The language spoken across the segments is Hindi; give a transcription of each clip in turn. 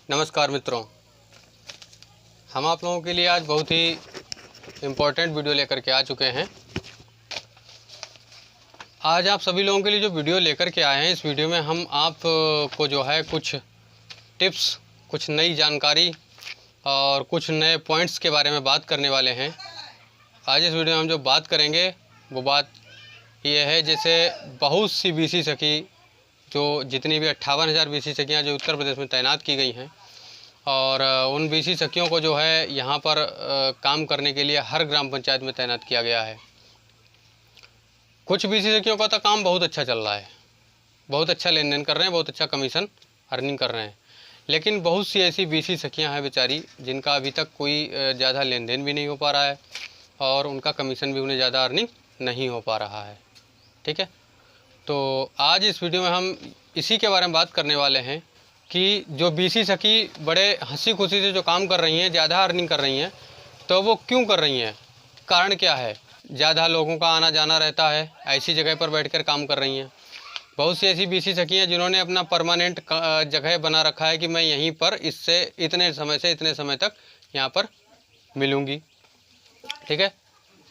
नमस्कार मित्रों, हम आप लोगों के लिए आज बहुत ही इम्पोर्टेंट वीडियो लेकर के आ चुके हैं। आज आप सभी लोगों के लिए जो वीडियो लेकर के आए हैं, इस वीडियो में हम आप को जो है कुछ टिप्स, कुछ नई जानकारी और कुछ नए पॉइंट्स के बारे में बात करने वाले हैं। आज इस वीडियो में हम जो बात करेंगे वो बात ये है, जैसे बहुत सी बीसी सखी, जो जितनी भी 58,000 बीसी सखियाँ जो उत्तर प्रदेश में तैनात की गई हैं, और उन बीसी सखियों को जो है यहाँ पर काम करने के लिए हर ग्राम पंचायत में तैनात किया गया है। कुछ बीसी सखियों का तो काम बहुत अच्छा चल रहा है, बहुत अच्छा लेन देन कर रहे हैं, बहुत अच्छा कमीशन अर्निंग कर रहे हैं। लेकिन बहुत सी ऐसी बीसी सखियाँ हैं बेचारी, जिनका अभी तक कोई ज़्यादा लेन देन भी नहीं हो पा रहा है और उनका कमीशन भी उन्हें ज़्यादा अर्निंग नहीं हो पा रहा है। ठीक है, तो आज इस वीडियो में हम इसी के बारे में बात करने वाले हैं कि जो बीसी सखी बड़े हंसी खुशी से जो काम कर रही हैं, ज़्यादा अर्निंग कर रही हैं, तो वो क्यों कर रही हैं, कारण क्या है। ज़्यादा लोगों का आना जाना रहता है, ऐसी जगह पर बैठकर काम कर रही हैं। बहुत सी ऐसी बीसी सखी हैं जिन्होंने अपना परमानेंट जगह बना रखा है कि मैं यहीं पर इससे इतने समय से इतने समय तक यहाँ पर मिलूँगी। ठीक है,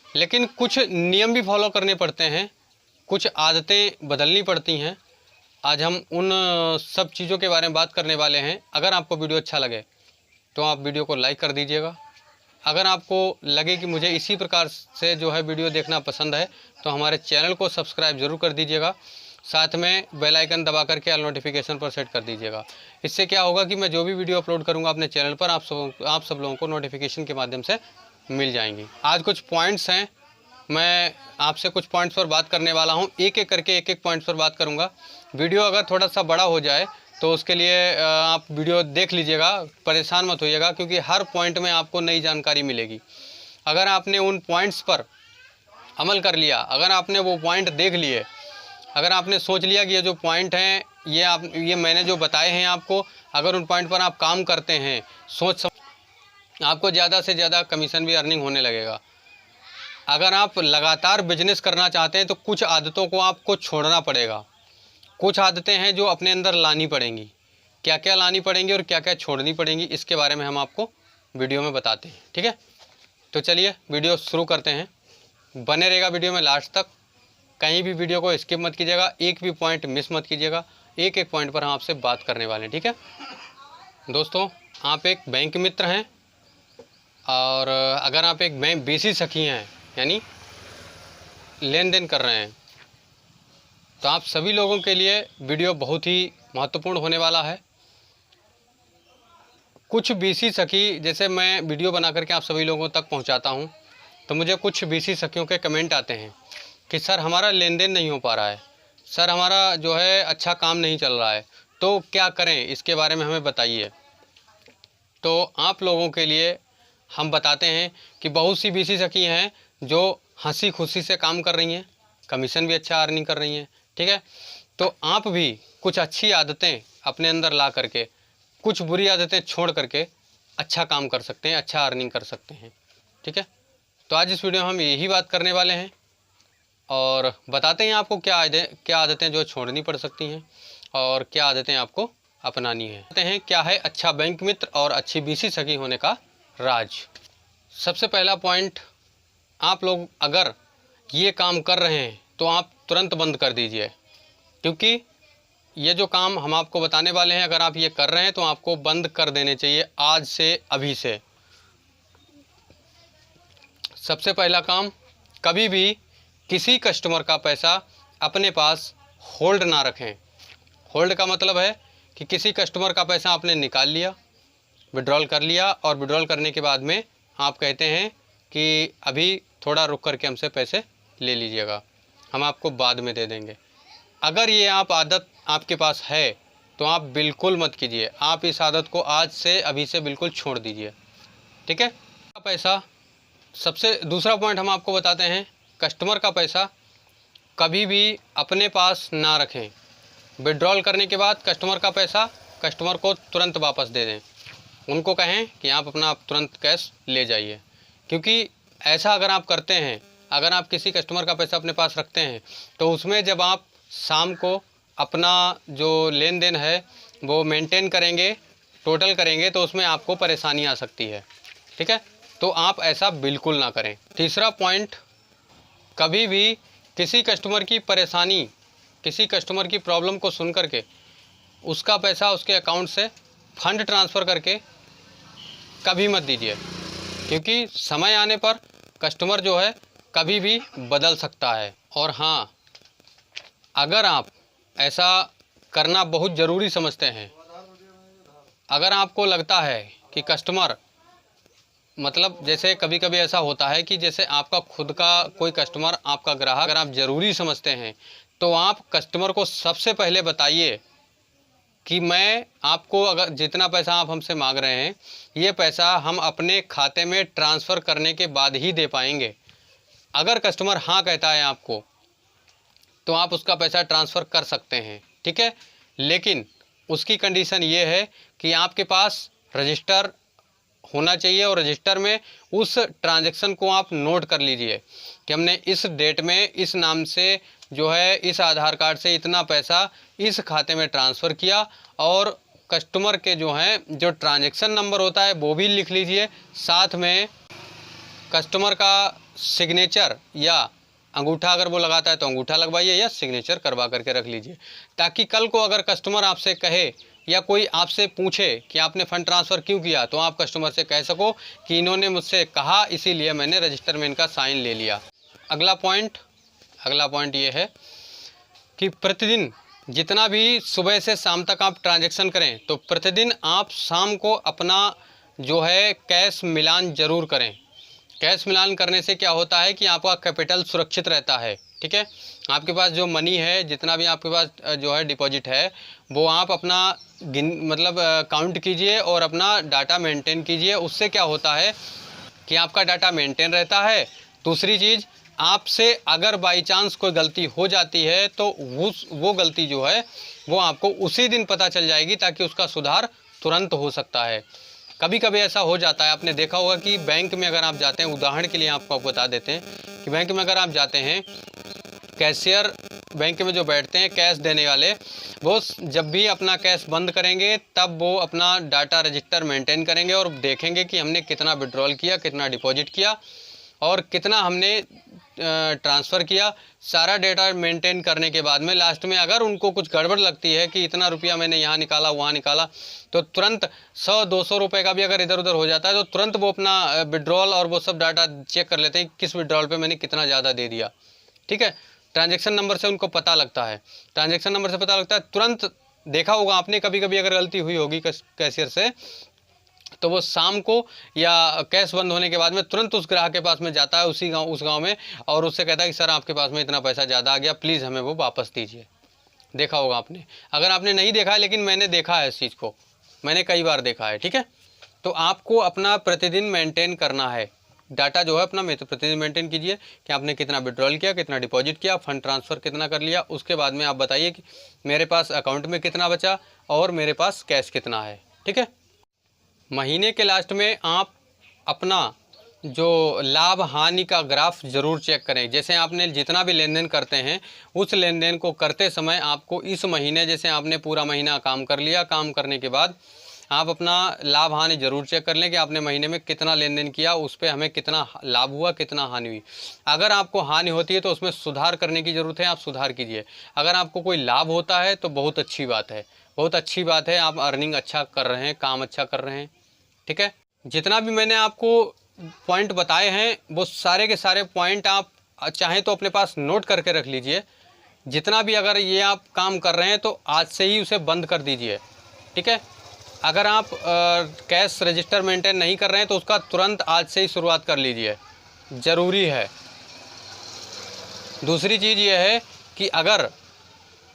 लेकिन कुछ नियम भी फॉलो करने पड़ते हैं, कुछ आदतें बदलनी पड़ती हैं। आज हम उन सब चीज़ों के बारे में बात करने वाले हैं। अगर आपको वीडियो अच्छा लगे तो आप वीडियो को लाइक कर दीजिएगा। अगर आपको लगे कि मुझे इसी प्रकार से जो है वीडियो देखना पसंद है तो हमारे चैनल को सब्सक्राइब ज़रूर कर दीजिएगा। साथ में बेल आइकन दबा करके ऑल नोटिफिकेशन पर सेट कर दीजिएगा। इससे क्या होगा कि मैं जो भी वीडियो अपलोड करूँगा अपने चैनल पर आप सब लोगों को नोटिफिकेशन के माध्यम से मिल जाएंगी। आज कुछ पॉइंट्स हैं, मैं आपसे कुछ पॉइंट्स पर बात करने वाला हूं। एक एक करके एक पॉइंट्स पर बात करूंगा। वीडियो अगर थोड़ा सा बड़ा हो जाए तो उसके लिए आप वीडियो देख लीजिएगा, परेशान मत होइएगा, क्योंकि हर पॉइंट में आपको नई जानकारी मिलेगी। अगर आपने उन पॉइंट्स पर अमल कर लिया, अगर आपने वो पॉइंट देख लिए, अगर आपने सोच लिया कि ये जो पॉइंट हैं ये मैंने जो बताए हैं आपको, अगर उन पॉइंट पर आप काम करते हैं, आपको ज़्यादा से ज़्यादा कमीशन भी अर्निंग होने लगेगा। अगर आप लगातार बिजनेस करना चाहते हैं तो कुछ आदतों को आपको छोड़ना पड़ेगा। कुछ आदतें हैं जो अपने अंदर लानी पड़ेंगी। क्या क्या लानी पड़ेंगी और क्या क्या छोड़नी पड़ेंगी, इसके बारे में हम आपको वीडियो में बताते हैं। ठीक है, तो चलिए वीडियो शुरू करते हैं। बने रहेगा वीडियो में लास्ट तक, कहीं भी वीडियो को स्किप मत कीजिएगा, एक भी पॉइंट मिस मत कीजिएगा। एक एक पॉइंट पर हम आपसे बात करने वाले हैं। ठीक है दोस्तों, आप एक बैंक मित्र हैं और अगर आप एक बैंक बीसी सखी हैं, यानी लेन देन कर रहे हैं, तो आप सभी लोगों के लिए वीडियो बहुत ही महत्वपूर्ण होने वाला है। कुछ बीसी सखी, जैसे मैं वीडियो बना करके आप सभी लोगों तक पहुंचाता हूं, तो मुझे कुछ बीसी सखियों के कमेंट आते हैं कि सर हमारा लेन देन नहीं हो पा रहा है, सर हमारा जो है अच्छा काम नहीं चल रहा है, तो क्या करें, इसके बारे में हमें बताइए। तो आप लोगों के लिए हम बताते हैं कि बहुत सी बीसी सखी हैं जो हंसी खुशी से काम कर रही हैं, कमीशन भी अच्छा अर्निंग कर रही हैं। ठीक है, तो आप भी कुछ अच्छी आदतें अपने अंदर ला करके, कुछ बुरी आदतें छोड़ करके अच्छा काम कर सकते हैं, अच्छा अर्निंग कर सकते हैं। ठीक है, तो आज इस वीडियो में हम यही बात करने वाले हैं और बताते हैं आपको क्या आदतें जो छोड़नी पड़ सकती हैं और क्या आदतें आपको अपनानी है। बताते हैं क्या है अच्छा बैंक मित्र और अच्छी बीसी सखी होने का राज। सबसे पहला पॉइंट, आप लोग अगर ये काम कर रहे हैं तो आप तुरंत बंद कर दीजिए, क्योंकि ये जो काम हम आपको बताने वाले हैं, अगर आप ये कर रहे हैं तो आपको बंद कर देने चाहिए आज से, अभी से। सबसे पहला काम, कभी भी किसी कस्टमर का पैसा अपने पास होल्ड ना रखें। होल्ड का मतलब है कि किसी कस्टमर का पैसा आपने निकाल लिया, विड्रॉल कर लिया, और विड्रॉल करने के बाद में आप कहते हैं कि अभी थोड़ा रुक करके हमसे पैसे ले लीजिएगा, हम आपको बाद में दे देंगे। अगर ये आदत आपके पास है तो आप बिल्कुल मत कीजिए। आप इस आदत को आज से, अभी से बिल्कुल छोड़ दीजिए। ठीक है, पैसा, सबसे दूसरा पॉइंट हम आपको बताते हैं, कस्टमर का पैसा कभी भी अपने पास ना रखें। विड्रॉल करने के बाद कस्टमर का पैसा कस्टमर को तुरंत वापस दे दें। उनको कहें कि आप अपना तुरंत कैश ले जाइए, क्योंकि ऐसा अगर आप करते हैं, अगर आप किसी कस्टमर का पैसा अपने पास रखते हैं तो उसमें जब आप शाम को अपना जो लेन देन है वो मेंटेन करेंगे टोटल करेंगे तो उसमें आपको परेशानी आ सकती है। ठीक है, तो आप ऐसा बिल्कुल ना करें। तीसरा पॉइंट, कभी भी किसी कस्टमर की परेशानी, किसी कस्टमर की प्रॉब्लम को सुन करके उसका पैसा उसके अकाउंट से फंड ट्रांसफ़र करके कभी मत दीजिए, क्योंकि समय आने पर कस्टमर जो है कभी भी बदल सकता है। और हाँ, अगर आप ऐसा करना बहुत ज़रूरी समझते हैं, अगर आपको लगता है कि कस्टमर, मतलब जैसे कभी कभी ऐसा होता है कि जैसे आपका खुद का कोई कस्टमर, आपका ग्राहक अगर आप ज़रूरी समझते हैं तो आप कस्टमर को सबसे पहले बताइए कि मैं आपको, अगर जितना पैसा आप हमसे मांग रहे हैं ये पैसा हम अपने खाते में ट्रांसफ़र करने के बाद ही दे पाएंगे। अगर कस्टमर हाँ कहता है आपको तो आप उसका पैसा ट्रांसफ़र कर सकते हैं। ठीक है, लेकिन उसकी कंडीशन ये है कि आपके पास रजिस्टर होना चाहिए और रजिस्टर में उस ट्रांजैक्शन को आप नोट कर लीजिए कि हमने इस डेट में इस नाम से जो है इस आधार कार्ड से इतना पैसा इस खाते में ट्रांसफ़र किया, और कस्टमर के जो हैं जो ट्रांजैक्शन नंबर होता है वो भी लिख लीजिए, साथ में कस्टमर का सिग्नेचर या अंगूठा अगर वो लगाता है तो अंगूठा लगवाइए या सिग्नेचर करवा करके रख लीजिए, ताकि कल को अगर कस्टमर आपसे कहे या कोई आपसे पूछे कि आपने फ़ंड ट्रांसफ़र क्यों किया, तो आप कस्टमर से कह सको कि इन्होंने मुझसे कहा इसीलिए मैंने रजिस्टर में इनका साइन ले लिया। अगला पॉइंट ये है कि प्रतिदिन जितना भी सुबह से शाम तक आप ट्रांजैक्शन करें तो प्रतिदिन आप शाम को अपना जो है कैश मिलान ज़रूर करें। कैश मिलान करने से क्या होता है कि आपका कैपिटल सुरक्षित रहता है। ठीक है, आपके पास जो मनी है, जितना भी आपके पास जो है डिपॉजिट है, वो आप अपना मतलब काउंट कीजिए और अपना डाटा मेंटेन कीजिए। उससे क्या होता है कि आपका डाटा मेंटेन रहता है। दूसरी चीज़, आपसे अगर बाई चांस कोई गलती हो जाती है तो वो गलती जो है वो आपको उसी दिन पता चल जाएगी, ताकि उसका सुधार तुरंत हो सकता है। कभी कभी ऐसा हो जाता है, आपने देखा होगा कि बैंक में अगर आप जाते हैं, उदाहरण के लिए आपको बता देते हैं कि बैंक में अगर आप जाते हैं, कैशियर बैंक में जो बैठते हैं कैश देने वाले, वो जब भी अपना कैश बंद करेंगे तब वो अपना डाटा रजिस्टर मेंटेन करेंगे और देखेंगे कि हमने कितना विड्रॉल किया, कितना डिपॉजिट किया और कितना हमने ट्रांसफ़र किया। सारा डेटा मेंटेन करने के बाद में लास्ट में अगर उनको कुछ गड़बड़ लगती है कि इतना रुपया मैंने यहाँ निकाला वहाँ निकाला, तो तुरंत 100-200 रुपये का भी अगर इधर उधर हो जाता है तो तुरंत वो अपना विड्रॉल और वो सब डाटा चेक कर लेते हैं किस विड्रॉल पे मैंने कितना ज़्यादा दे दिया। ठीक है, ट्रांजैक्शन नंबर से उनको पता लगता है, ट्रांजैक्शन नंबर से पता लगता है। तुरंत देखा होगा आपने, कभी कभी अगर गलती हुई होगी कैशियर से, तो वो शाम को या कैश बंद होने के बाद में तुरंत उस ग्राहक के पास में जाता है उस गांव में, और उससे कहता है कि सर आपके पास में इतना पैसा ज़्यादा आ गया, प्लीज़ हमें वो वापस दीजिए। देखा होगा आपने, अगर आपने नहीं देखा है, लेकिन मैंने देखा है इस चीज़ को, मैंने कई बार देखा है। ठीक है, तो आपको अपना प्रतिदिन मेंटेन करना है, डाटा जो है अपना प्रतिदिन मेंटेन कीजिए कि आपने कितना विड्रॉल किया, कितना डिपॉजिट किया, फंड ट्रांसफ़र कितना कर लिया। उसके बाद में आप बताइए कि मेरे पास अकाउंट में कितना बचा और मेरे पास कैश कितना है। ठीक है, महीने के लास्ट में आप अपना जो लाभ हानि का ग्राफ ज़रूर चेक करें। जैसे आपने जितना भी लेन देन करते हैं, उस लेन देन को करते समय आपको इस महीने, जैसे आपने पूरा महीना काम कर लिया, काम करने के बाद आप अपना लाभ हानि ज़रूर चेक कर लें कि आपने महीने में कितना लेन देन किया, उस पर हमें कितना लाभ हुआ, कितना हानि हुई। अगर आपको हानि होती है तो उसमें सुधार करने की ज़रूरत है, आप सुधार कीजिए। अगर आपको कोई लाभ होता है तो बहुत अच्छी बात है, बहुत अच्छी बात है, आप अर्निंग अच्छा कर रहे हैं, काम अच्छा कर रहे हैं। ठीक है, जितना भी मैंने आपको पॉइंट बताए हैं वो सारे के सारे पॉइंट आप चाहें तो अपने पास नोट करके रख लीजिए। जितना भी अगर ये आप काम कर रहे हैं तो आज से ही उसे बंद कर दीजिए। ठीक है, अगर आप कैश रजिस्टर मेंटेन नहीं कर रहे हैं तो उसका तुरंत आज से ही शुरुआत कर लीजिए, ज़रूरी है। दूसरी चीज़ ये है कि अगर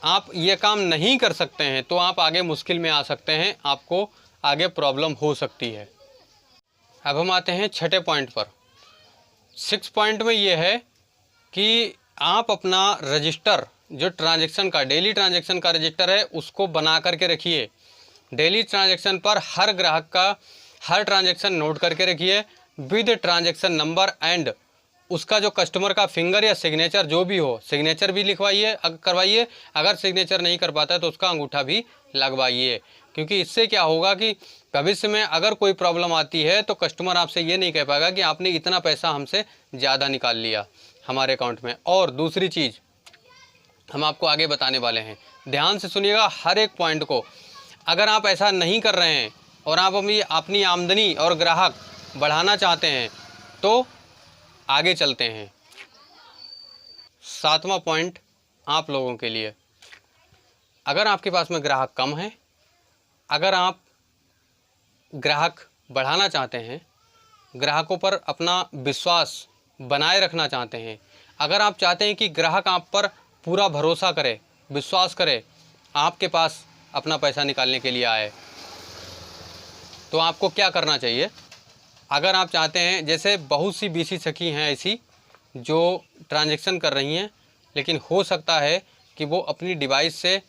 आप ये काम नहीं कर सकते हैं तो आप आगे मुश्किल में आ सकते हैं, आपको आगे प्रॉब्लम हो सकती है। अब हम आते हैं छठे पॉइंट पर। 6 पॉइंट में ये है कि आप अपना रजिस्टर, जो ट्रांजैक्शन का, डेली ट्रांजैक्शन का रजिस्टर है, उसको बना करके रखिए। डेली ट्रांजैक्शन पर हर ग्राहक का हर ट्रांजैक्शन नोट करके रखिए विद ट्रांजैक्शन नंबर एंड उसका जो कस्टमर का फिंगर या सिग्नेचर जो भी हो, सिग्नेचर भी लिखवाइए, करवाइए। अगर सिग्नेचर नहीं कर पाता है तो उसका अंगूठा भी लगवाइए, क्योंकि इससे क्या होगा कि भविष्य में अगर कोई प्रॉब्लम आती है तो कस्टमर आपसे ये नहीं कह पाएगा कि आपने इतना पैसा हमसे ज़्यादा निकाल लिया हमारे अकाउंट में। और दूसरी चीज़ हम आपको आगे बताने वाले हैं, ध्यान से सुनिएगा हर एक पॉइंट को। अगर आप ऐसा नहीं कर रहे हैं और आप अपनी आमदनी और ग्राहक बढ़ाना चाहते हैं तो आगे चलते हैं। 7वां पॉइंट आप लोगों के लिए, अगर आपके पास में ग्राहक कम है, अगर आप ग्राहक बढ़ाना चाहते हैं, ग्राहकों पर अपना विश्वास बनाए रखना चाहते हैं, अगर आप चाहते हैं कि ग्राहक आप पर पूरा भरोसा करे, विश्वास करे, आपके पास अपना पैसा निकालने के लिए आए, तो आपको क्या करना चाहिए। अगर आप चाहते हैं, जैसे बहुत सी बीसी सखी हैं ऐसी जो ट्रांजैक्शन कर रही हैं, लेकिन हो सकता है कि वो अपनी डिवाइस से,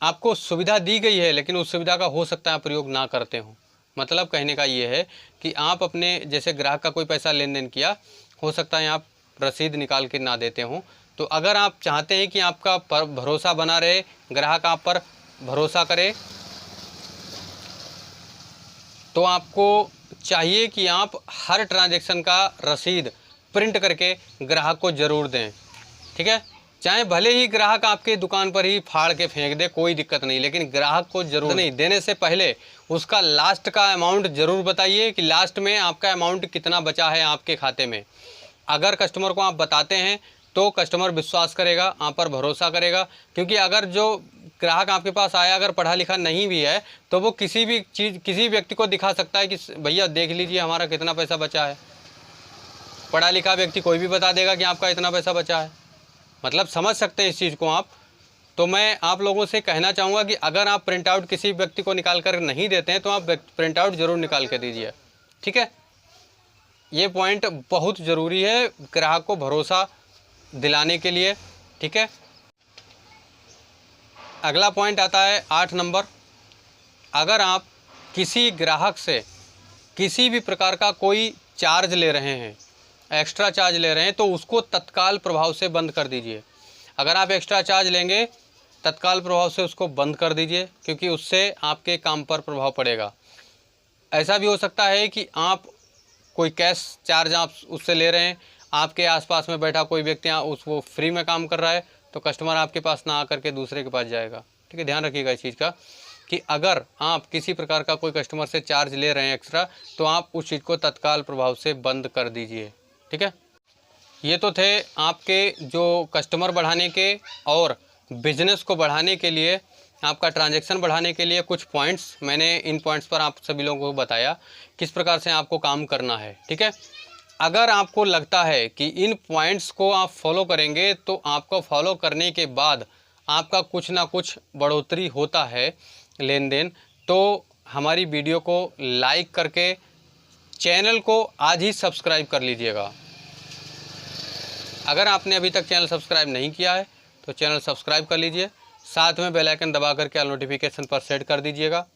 आपको सुविधा दी गई है लेकिन उस सुविधा का हो सकता है प्रयोग ना करते हों। मतलब कहने का ये है कि आप अपने, जैसे ग्राहक का कोई पैसा लेन देन किया, हो सकता है आप रसीद निकाल के ना देते हों। तो अगर आप चाहते हैं कि आपका भरोसा बना रहे, ग्राहक आप पर भरोसा करे, तो आपको चाहिए कि आप हर ट्रांजैक्शन का रसीद प्रिंट करके ग्राहक को ज़रूर दें। ठीक है, चाहे भले ही ग्राहक आपके दुकान पर ही फाड़ के फेंक दे, कोई दिक्कत नहीं, लेकिन ग्राहक को ज़रूर नहीं देने से पहले उसका लास्ट का अमाउंट ज़रूर बताइए कि लास्ट में आपका अमाउंट कितना बचा है आपके खाते में। अगर कस्टमर को आप बताते हैं तो कस्टमर विश्वास करेगा, आप पर भरोसा करेगा। क्योंकि अगर जो ग्राहक आपके पास आया अगर पढ़ा लिखा नहीं भी है तो वो किसी भी चीज़, किसी व्यक्ति को दिखा सकता है कि भैया देख लीजिए हमारा कितना पैसा बचा है। पढ़ा लिखा व्यक्ति कोई भी बता देगा कि आपका इतना पैसा बचा है। मतलब समझ सकते हैं इस चीज़ को आप। तो मैं आप लोगों से कहना चाहूँगा कि अगर आप प्रिंट आउट किसी व्यक्ति को निकाल कर नहीं देते हैं तो आप प्रिंट आउट ज़रूर निकाल के दीजिए। ठीक है, ये पॉइंट बहुत ज़रूरी है ग्राहक को भरोसा दिलाने के लिए। ठीक है, अगला पॉइंट आता है 8 नंबर। अगर आप किसी ग्राहक से किसी भी प्रकार का कोई चार्ज ले रहे हैं, एक्स्ट्रा चार्ज ले रहे हैं, तो उसको तत्काल प्रभाव से बंद कर दीजिए। अगर आप एक्स्ट्रा चार्ज लेंगे तत्काल प्रभाव से उसको बंद कर दीजिए, क्योंकि उससे आपके काम पर प्रभाव पड़ेगा। ऐसा भी हो सकता है कि आप कोई कैश चार्ज आप उससे ले रहे हैं, आपके आसपास में बैठा कोई व्यक्ति वो फ्री में काम कर रहा है, तो कस्टमर आपके पास ना आकर के दूसरे के पास जाएगा। ठीक है, ध्यान रखिएगा इस चीज़ का कि अगर आप किसी प्रकार का कोई कस्टमर से चार्ज ले रहे हैं एक्स्ट्रा, तो आप उस चीज़ को तत्काल प्रभाव से बंद कर दीजिए। ठीक है, ये तो थे आपके जो कस्टमर बढ़ाने के और बिजनेस को बढ़ाने के लिए, आपका ट्रांजैक्शन बढ़ाने के लिए कुछ पॉइंट्स। मैंने इन पॉइंट्स पर आप सभी लोगों को बताया किस प्रकार से आपको काम करना है। ठीक है, अगर आपको लगता है कि इन पॉइंट्स को आप फॉलो करेंगे तो आपको फॉलो करने के बाद आपका कुछ ना कुछ बढ़ोतरी होता है लेन देन, तो हमारी वीडियो को लाइक करके चैनल को आज ही सब्सक्राइब कर लीजिएगा। अगर आपने अभी तक चैनल सब्सक्राइब नहीं किया है तो चैनल सब्सक्राइब कर लीजिए, साथ में बेल आइकन दबा करके ऑल नोटिफिकेशन पर सेट कर दीजिएगा।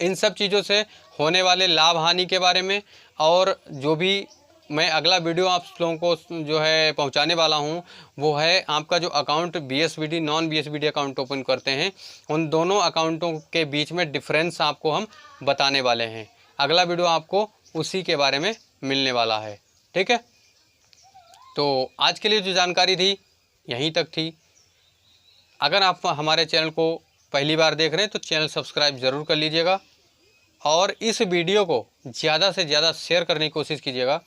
इन सब चीज़ों से होने वाले लाभ हानि के बारे में और जो भी मैं अगला वीडियो आप लोगों को जो है पहुंचाने वाला हूं, वो है आपका जो account BSBD non BSBD account open करते हैं, उन दोनों अकाउंटों के बीच में डिफरेंस आपको हम बताने वाले हैं। अगला वीडियो आपको उसी के बारे में मिलने वाला है। ठीक है, तो आज के लिए जो जानकारी थी यहीं तक थी। अगर आप हमारे चैनल को पहली बार देख रहे हैं तो चैनल सब्सक्राइब ज़रूर कर लीजिएगा और इस वीडियो को ज़्यादा से ज़्यादा शेयर करने की कोशिश कीजिएगा,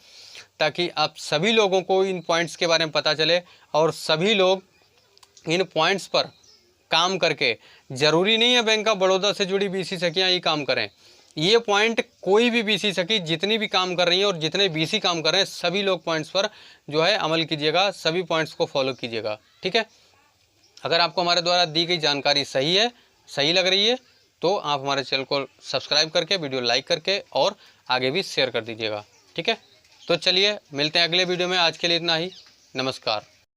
ताकि आप सभी लोगों को इन पॉइंट्स के बारे में पता चले और सभी लोग इन पॉइंट्स पर काम करके, ज़रूरी नहीं है बैंक ऑफ बड़ौदा से जुड़ी बीसी सखियाँ ही काम करें। ये पॉइंट कोई भी बीसी सखी जितनी भी काम कर रही हैं और जितने बीसी काम कर रहे हैं, सभी लोग पॉइंट्स पर जो है अमल कीजिएगा, सभी पॉइंट्स को फॉलो कीजिएगा। ठीक है, अगर आपको हमारे द्वारा दी गई जानकारी सही है, सही लग रही है, तो आप हमारे चैनल को सब्सक्राइब करके, वीडियो लाइक करके और आगे भी शेयर कर दीजिएगा। ठीक है, तो चलिए मिलते हैं अगले वीडियो में। आज के लिए इतना ही, नमस्कार।